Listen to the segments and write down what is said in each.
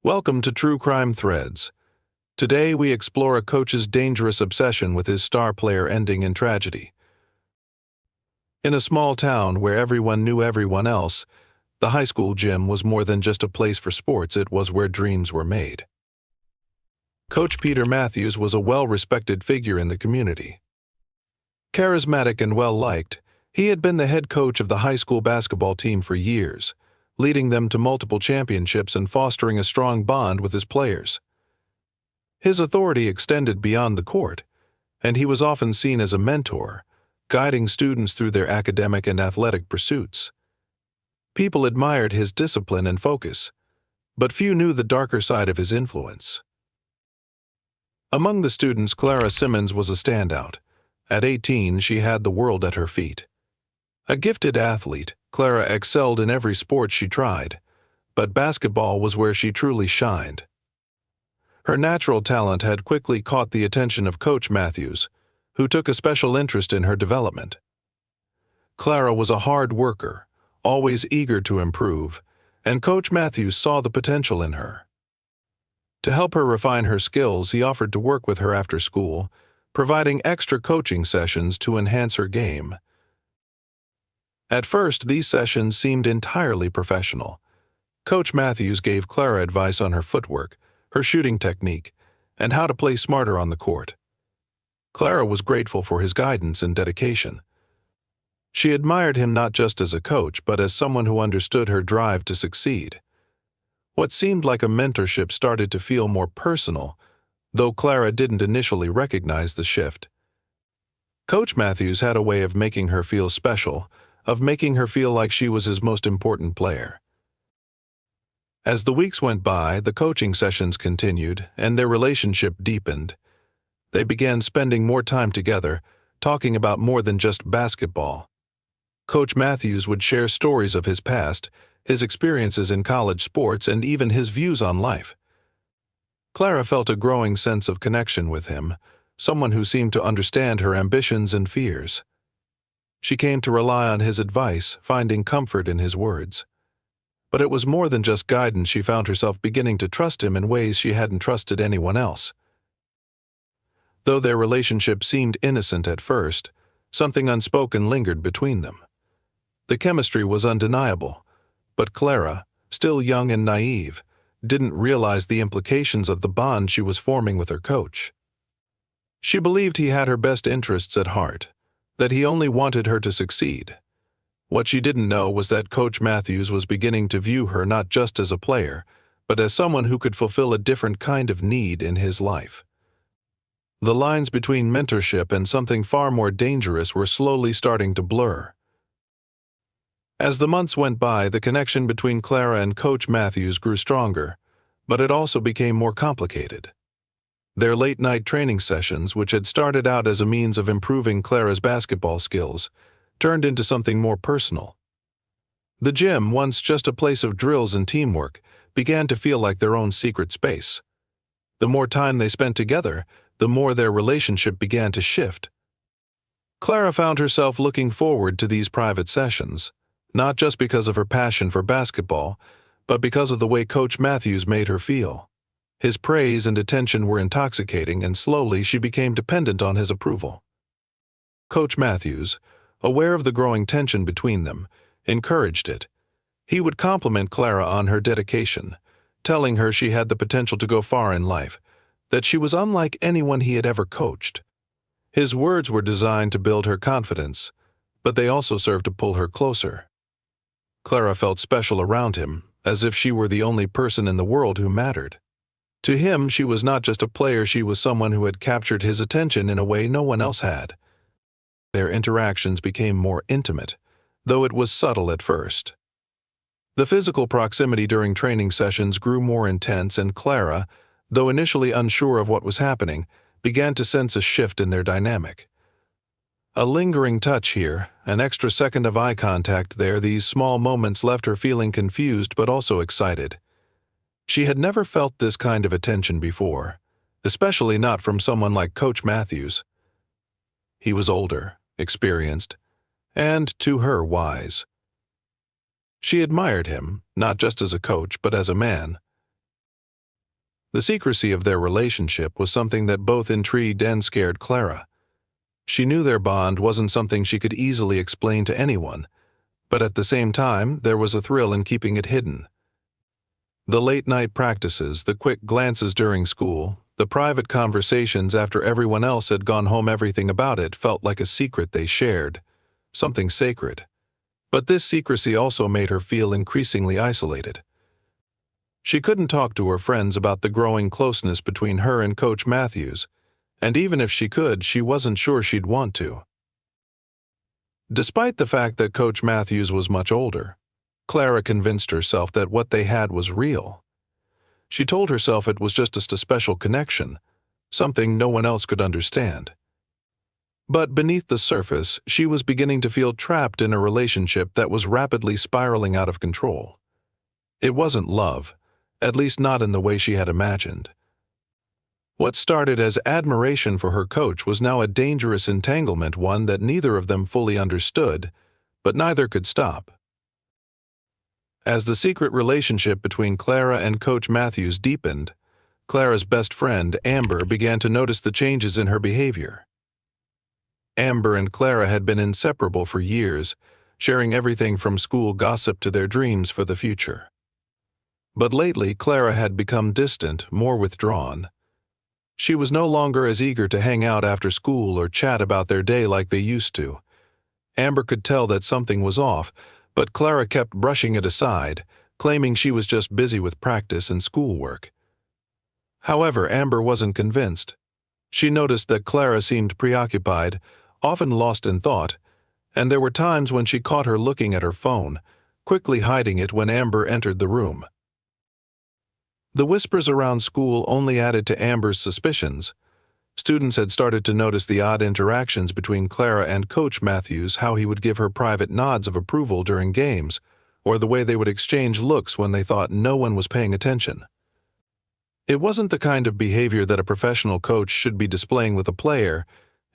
Welcome to True Crime Threads. Today we explore a coach's dangerous obsession with his star player ending in tragedy. In a small town where everyone knew everyone else, the high school gym was more than just a place for sports, it was where dreams were made. Coach Peter Matthews was a well-respected figure in the community. Charismatic and well-liked, he had been the head coach of the high school basketball team for years, leading them to multiple championships and fostering a strong bond with his players. His authority extended beyond the court, and he was often seen as a mentor, guiding students through their academic and athletic pursuits. People admired his discipline and focus, but few knew the darker side of his influence. Among the students, Clara Simmons was a standout. At 18, she had the world at her feet. A gifted athlete, Clara excelled in every sport she tried, but basketball was where she truly shined. Her natural talent had quickly caught the attention of Coach Matthews, who took a special interest in her development. Clara was a hard worker, always eager to improve, and Coach Matthews saw the potential in her. To help her refine her skills, he offered to work with her after school, providing extra coaching sessions to enhance her game. At first, these sessions seemed entirely professional. Coach Matthews gave Clara advice on her footwork, her shooting technique, and how to play smarter on the court. Clara was grateful for his guidance and dedication. She admired him not just as a coach, but as someone who understood her drive to succeed. What seemed like a mentorship started to feel more personal, though Clara didn't initially recognize the shift. Coach Matthews had a way of making her feel special, of making her feel like she was his most important player. As the weeks went by, the coaching sessions continued, and their relationship deepened. They began spending more time together, talking about more than just basketball. Coach Matthews would share stories of his past, his experiences in college sports, and even his views on life. Clara felt a growing sense of connection with him, someone who seemed to understand her ambitions and fears. She came to rely on his advice, finding comfort in his words. But it was more than just guidance. She found herself beginning to trust him in ways she hadn't trusted anyone else. Though their relationship seemed innocent at first, something unspoken lingered between them. The chemistry was undeniable, but Clara, still young and naive, didn't realize the implications of the bond she was forming with her coach. She believed he had her best interests at heart, that he only wanted her to succeed. What she didn't know was that Coach Matthews was beginning to view her not just as a player, but as someone who could fulfill a different kind of need in his life. The lines between mentorship and something far more dangerous were slowly starting to blur. As the months went by, the connection between Clara and Coach Matthews grew stronger, but it also became more complicated. Their late-night training sessions, which had started out as a means of improving Clara's basketball skills, turned into something more personal. The gym, once just a place of drills and teamwork, began to feel like their own secret space. The more time they spent together, the more their relationship began to shift. Clara found herself looking forward to these private sessions, not just because of her passion for basketball, but because of the way Coach Matthews made her feel. His praise and attention were intoxicating, and slowly she became dependent on his approval. Coach Matthews, aware of the growing tension between them, encouraged it. He would compliment Clara on her dedication, telling her she had the potential to go far in life, that she was unlike anyone he had ever coached. His words were designed to build her confidence, but they also served to pull her closer. Clara felt special around him, as if she were the only person in the world who mattered. To him, she was not just a player, she was someone who had captured his attention in a way no one else had. Their interactions became more intimate, though it was subtle at first. The physical proximity during training sessions grew more intense, and Clara, though initially unsure of what was happening, began to sense a shift in their dynamic. A lingering touch here, an extra second of eye contact there, these small moments left her feeling confused but also excited. She had never felt this kind of attention before, especially not from someone like Coach Matthews. He was older, experienced, and, to her, wise. She admired him, not just as a coach, but as a man. The secrecy of their relationship was something that both intrigued and scared Clara. She knew their bond wasn't something she could easily explain to anyone, but at the same time, there was a thrill in keeping it hidden. The late-night practices, the quick glances during school, the private conversations after everyone else had gone home, everything about it felt like a secret they shared, something sacred. But this secrecy also made her feel increasingly isolated. She couldn't talk to her friends about the growing closeness between her and Coach Matthews, and even if she could, she wasn't sure she'd want to. Despite the fact that Coach Matthews was much older, Clara convinced herself that what they had was real. She told herself it was just a special connection, something no one else could understand. But beneath the surface, she was beginning to feel trapped in a relationship that was rapidly spiraling out of control. It wasn't love, at least not in the way she had imagined. What started as admiration for her coach was now a dangerous entanglement, one that neither of them fully understood, but neither could stop. As the secret relationship between Clara and Coach Matthews deepened, Clara's best friend, Amber, began to notice the changes in her behavior. Amber and Clara had been inseparable for years, sharing everything from school gossip to their dreams for the future. But lately, Clara had become distant, more withdrawn. She was no longer as eager to hang out after school or chat about their day like they used to. Amber could tell that something was off, but Clara kept brushing it aside, claiming she was just busy with practice and schoolwork. However, Amber wasn't convinced. She noticed that Clara seemed preoccupied, often lost in thought, and there were times when she caught her looking at her phone, quickly hiding it when Amber entered the room. The whispers around school only added to Amber's suspicions. Students had started to notice the odd interactions between Clara and Coach Matthews, how he would give her private nods of approval during games, or the way they would exchange looks when they thought no one was paying attention. It wasn't the kind of behavior that a professional coach should be displaying with a player,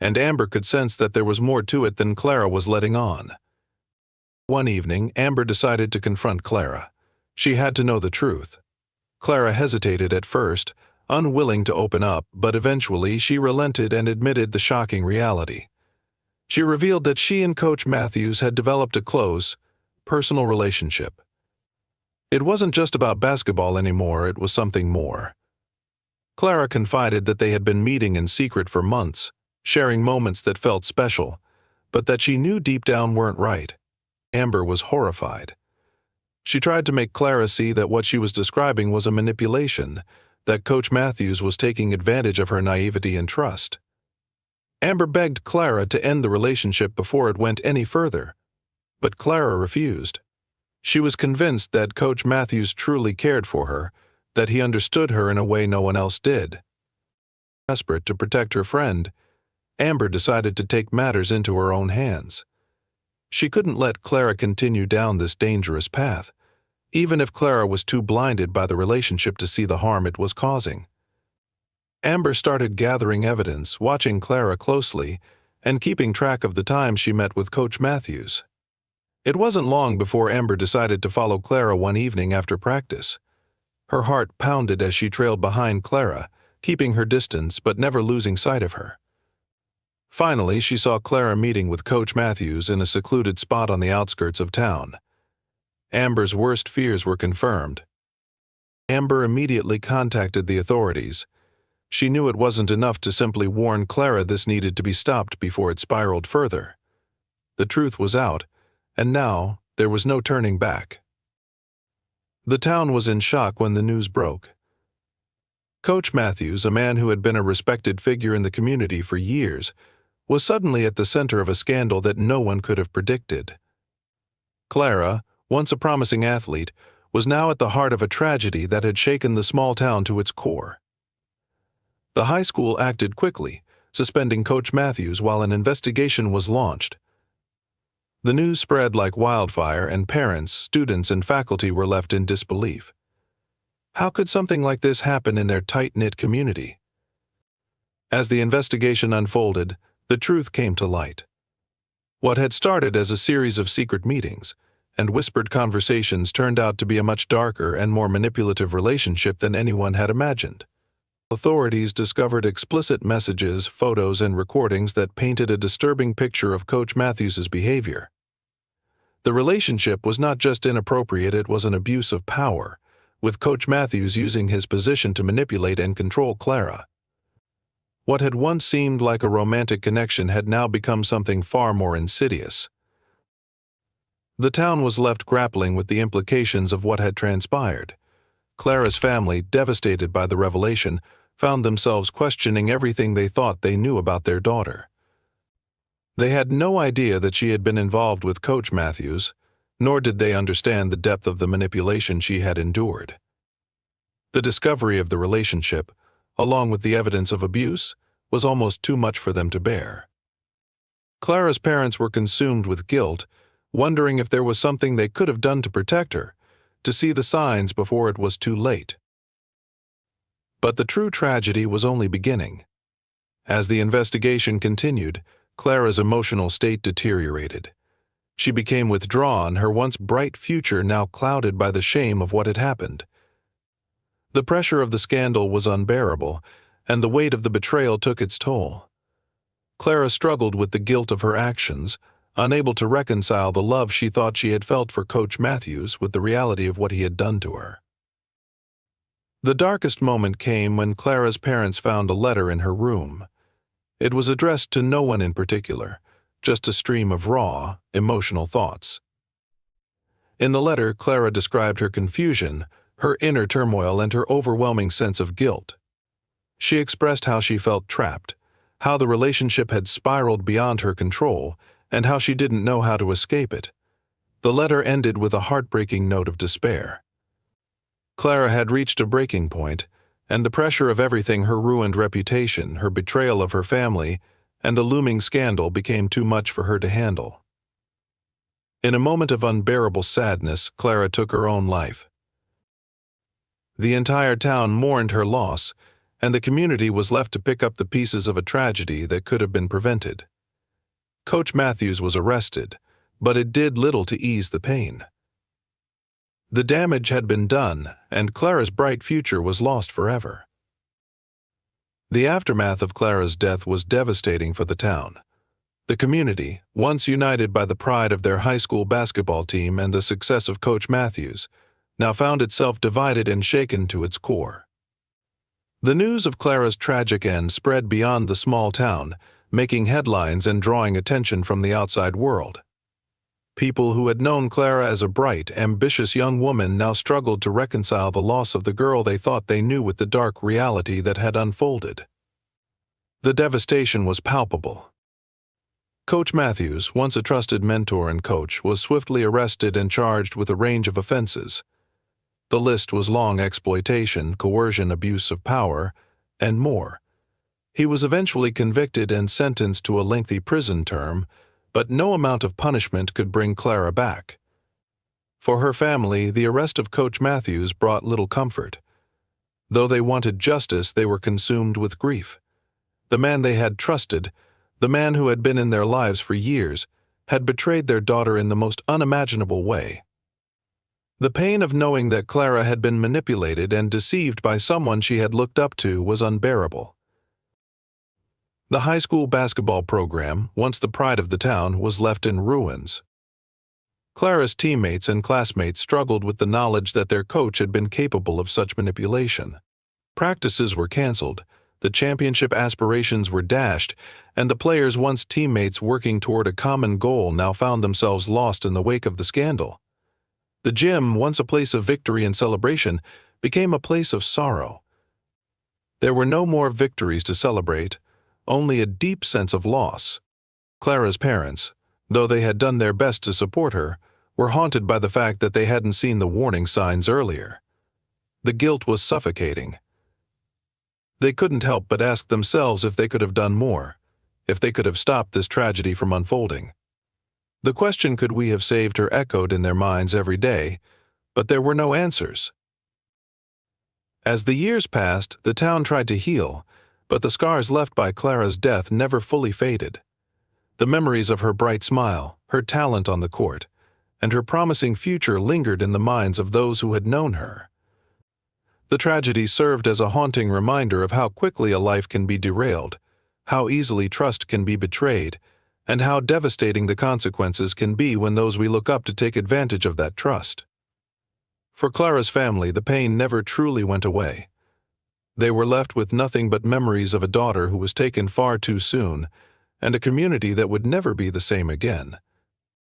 and Amber could sense that there was more to it than Clara was letting on. One evening, Amber decided to confront Clara. She had to know the truth. Clara hesitated at first, unwilling to open up, but eventually she relented and admitted the shocking reality. She revealed that she and Coach Matthews had developed a close, personal relationship. It wasn't just about basketball anymore, it was something more. Clara confided that they had been meeting in secret for months, sharing moments that felt special, but that she knew deep down weren't right. Amber was horrified. She tried to make Clara see that what she was describing was a manipulation, that Coach Matthews was taking advantage of her naivety and trust. Amber begged Clara to end the relationship before it went any further, but Clara refused. She was convinced that Coach Matthews truly cared for her, that he understood her in a way no one else did. Desperate to protect her friend, Amber decided to take matters into her own hands. She couldn't let Clara continue down this dangerous path, even if Clara was too blinded by the relationship to see the harm it was causing. Amber started gathering evidence, watching Clara closely, and keeping track of the times she met with Coach Matthews. It wasn't long before Amber decided to follow Clara one evening after practice. Her heart pounded as she trailed behind Clara, keeping her distance but never losing sight of her. Finally, she saw Clara meeting with Coach Matthews in a secluded spot on the outskirts of town. Amber's worst fears were confirmed. Amber immediately contacted the authorities. She knew it wasn't enough to simply warn Clara, this needed to be stopped before it spiraled further. The truth was out, and now there was no turning back. The town was in shock when the news broke. Coach Matthews, a man who had been a respected figure in the community for years, was suddenly at the center of a scandal that no one could have predicted. Clara, once a promising athlete, was now at the heart of a tragedy that had shaken the small town to its core. The high school acted quickly, suspending Coach Matthews while an investigation was launched. The news spread like wildfire, and parents, students, and faculty were left in disbelief. How could something like this happen in their tight-knit community? As the investigation unfolded, the truth came to light. What had started as a series of secret meetings, and whispered conversations turned out to be a much darker and more manipulative relationship than anyone had imagined. Authorities discovered explicit messages, photos, and recordings that painted a disturbing picture of Coach Matthews's behavior. The relationship was not just inappropriate, it was an abuse of power, with Coach Matthews using his position to manipulate and control Clara. What had once seemed like a romantic connection had now become something far more insidious. The town was left grappling with the implications of what had transpired. Clara's family, devastated by the revelation, found themselves questioning everything they thought they knew about their daughter. They had no idea that she had been involved with Coach Matthews, nor did they understand the depth of the manipulation she had endured. The discovery of the relationship, along with the evidence of abuse, was almost too much for them to bear. Clara's parents were consumed with guilt, wondering if there was something they could have done to protect her, to see the signs before it was too late. But the true tragedy was only beginning. As the investigation continued, Clara's emotional state deteriorated. She became withdrawn, her once bright future now clouded by the shame of what had happened. The pressure of the scandal was unbearable, and the weight of the betrayal took its toll. Clara struggled with the guilt of her actions, unable to reconcile the love she thought she had felt for Coach Matthews with the reality of what he had done to her. The darkest moment came when Clara's parents found a letter in her room. It was addressed to no one in particular, just a stream of raw, emotional thoughts. In the letter, Clara described her confusion, her inner turmoil, and her overwhelming sense of guilt. She expressed how she felt trapped, how the relationship had spiraled beyond her control, and how she didn't know how to escape it. The letter ended with a heartbreaking note of despair. Clara had reached a breaking point, and the pressure of everything, her ruined reputation, her betrayal of her family, and the looming scandal became too much for her to handle. In a moment of unbearable sadness, Clara took her own life. The entire town mourned her loss, and the community was left to pick up the pieces of a tragedy that could have been prevented. Coach Matthews was arrested, but it did little to ease the pain. The damage had been done, and Clara's bright future was lost forever. The aftermath of Clara's death was devastating for the town. The community, once united by the pride of their high school basketball team and the success of Coach Matthews, now found itself divided and shaken to its core. The news of Clara's tragic end spread beyond the small town, making headlines and drawing attention from the outside world. People who had known Clara as a bright, ambitious young woman now struggled to reconcile the loss of the girl they thought they knew with the dark reality that had unfolded. The devastation was palpable. Coach Matthews, once a trusted mentor and coach, was swiftly arrested and charged with a range of offenses. The list was long: exploitation, coercion, abuse of power, and more. He was eventually convicted and sentenced to a lengthy prison term, but no amount of punishment could bring Clara back. For her family, the arrest of Coach Matthews brought little comfort. Though they wanted justice, they were consumed with grief. The man they had trusted, the man who had been in their lives for years, had betrayed their daughter in the most unimaginable way. The pain of knowing that Clara had been manipulated and deceived by someone she had looked up to was unbearable. The high school basketball program, once the pride of the town, was left in ruins. Clara's teammates and classmates struggled with the knowledge that their coach had been capable of such manipulation. Practices were canceled, the championship aspirations were dashed, and the players, once teammates working toward a common goal, now found themselves lost in the wake of the scandal. The gym, once a place of victory and celebration, became a place of sorrow. There were no more victories to celebrate, only a deep sense of loss. Clara's parents, though they had done their best to support her, were haunted by the fact that they hadn't seen the warning signs earlier. The guilt was suffocating. They couldn't help but ask themselves if they could have done more, if they could have stopped this tragedy from unfolding. The question, could we have saved her, echoed in their minds every day, but there were no answers. As the years passed, the town tried to heal, but the scars left by Clara's death never fully faded. The memories of her bright smile, her talent on the court, and her promising future lingered in the minds of those who had known her. The tragedy served as a haunting reminder of how quickly a life can be derailed, how easily trust can be betrayed, and how devastating the consequences can be when those we look up to take advantage of that trust. For Clara's family, the pain never truly went away. They were left with nothing but memories of a daughter who was taken far too soon, and a community that would never be the same again.